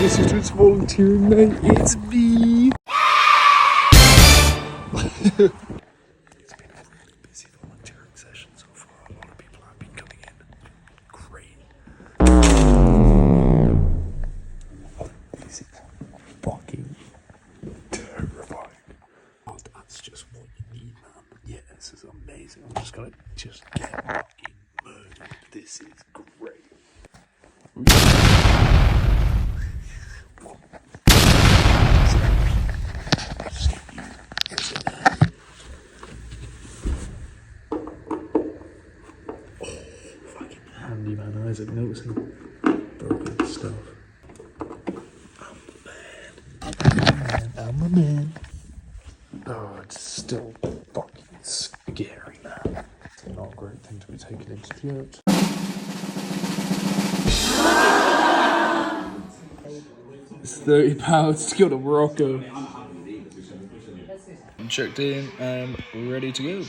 Guess who's just volunteering, mate? It's me! It's been a really busy volunteering session so far. A lot of people have been coming in. Great. Oh, this is fucking terrifying. Oh, that's just what you need, man. Yeah, this is amazing. I'm just gonna get fucking murdered. This is great. Handyman Isaac noticing broken stuff. I'm a man. Oh, it's still fucking scary, man. It's not a great thing to be taken into church. It's £30 to go to Morocco. I'm checked in and ready to go.